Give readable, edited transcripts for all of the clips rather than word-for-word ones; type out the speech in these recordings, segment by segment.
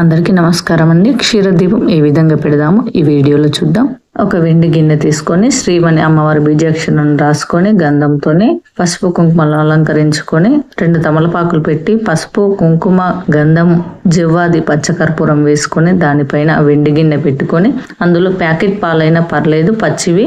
అందరికీ నమస్కారం అండి. క్షీరదీపం ఏ విధంగా పెడదామో ఈ వీడియోలో చూద్దాం. ఒక వెండి గిన్నె తీసుకొని శ్రీమణి అమ్మవారి బీజాక్షరాన్ని రాసుకొని గంధంతోనే పసుపు కుంకుమలు అలంకరించుకొని 2 తమలపాకులు పెట్టి పసుపు కుంకుమ గంధం జివ్వాది పచ్చకర్పూరం వేసుకొని దానిపైన వెండి గిన్నె పెట్టుకొని అందులో ప్యాకెట్ పాలైనా పర్లేదు, పచ్చివి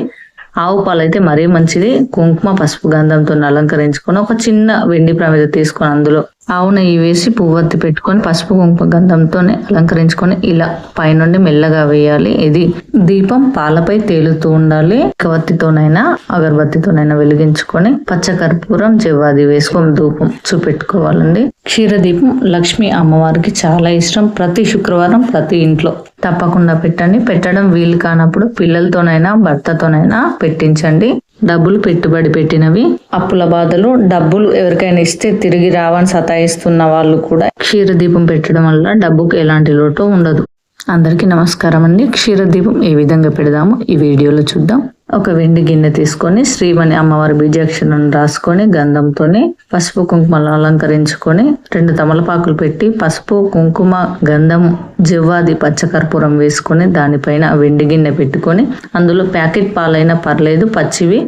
ఆవు పాలు అయితే మరీ మంచిది. కుంకుమ పసుపు గంధంతో అలంకరించుకొని ఒక చిన్న వెండి ప్రమిద తీసుకొని అందులో ఆవు నెయ్యి వేసి పువ్వొత్తి పెట్టుకొని పసుపు కుంకుమ గంధంతోనే అలంకరించుకొని ఇలా పైనుండి మెల్లగా వేయాలి. ఇది దీపం పాలపై తేలుతూ ఉండాలి. కవత్తితోనైనా అగరబత్తితోనైనా వెలిగించుకొని పచ్చకర్పూరం జివ్వాది వేసుకొని ధూపం చూపెట్టుకోవాలండి. క్షీరదీపం లక్ష్మీ అమ్మవారికి చాలా ఇష్టం. ప్రతి శుక్రవారం ప్రతి ఇంట్లో తప్పకుండా పెట్టండి. పెట్టడం వీలు కానప్పుడు పిల్లలతోనైనా భర్తతోనైనా పెట్టించండి. డబ్బులు పెట్టుబడి పెట్టినవి, అప్పుల బాధలు, డబ్బులు ఎవరికైనా ఇస్తే తిరిగి రావని సతాయిస్తున్న వాళ్ళు కూడా క్షీరదీపం పెట్టడం వల్ల డబ్బుకు ఎలాంటి లోటు ఉండదు. అందరికీ నమస్కారం అండి. క్షీరదీపం ఏ విధంగా పెడదామో ఈ వీడియోలో చూద్దాం. ఒక వెండి గిన్నె తీసుకొని శ్రీమణి అమ్మవారి బీజాక్షరాన్ని రాసుకొని గంధంతోనే పసుపు కుంకుమలు అలంకరించుకొని 2 తమలపాకులు పెట్టి పసుపు కుంకుమ గంధం జివ్వాది పచ్చకర్పూరం వేసుకొని దానిపైన వెండి గిన్నె పెట్టుకొని అందులో ప్యాకెట్ పాలైనా పర్లేదు, పచ్చివి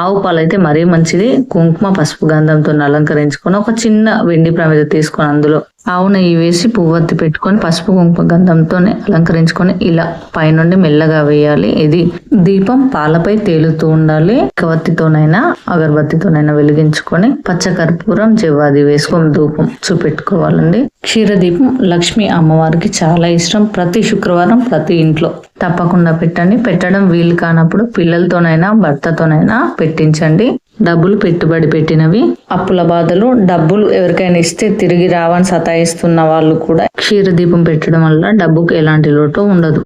ఆవు పాలు అయితే మరీ మంచిది. కుంకుమ పసుపు గంధంతో అలంకరించుకొని ఒక చిన్న వెండి ప్రమిద తీసుకొని అందులో ఆవు నెయ్యి వేసి పువ్వొత్తి పెట్టుకొని పసుపు కుంకుమ గంధంతోనే అలంకరించుకొని ఇలా పైనుండి మెల్లగా వేయాలి. ఇది దీపం పాలపై తేలుతూ ఉండాలి. కవత్తితోనైనా అగరబత్తితోనైనా వెలిగించుకొని పచ్చకర్పూరం జివ్వాది వేసుకొని ధూపం చూపెట్టుకోవాలండి. క్షీరదీపం లక్ష్మీ అమ్మవారికి చాలా ఇష్టం. ప్రతి శుక్రవారం ప్రతి ఇంట్లో తప్పకుండా పెట్టండి. పెట్టడం వీలు కానప్పుడు పిల్లలతోనైనా భర్తతోనైనా పెట్టించండి. డబ్బులు పెట్టుబడి పెట్టినవి, అప్పుల బాధలు, డబ్బులు ఎవరికైనా ఇస్తే తిరిగి రావని సతాయిస్తున్న వాళ్ళు కూడా క్షీరదీపం పెట్టడం వల్ల డబ్బుకు ఎలాంటి లోటు ఉండదు.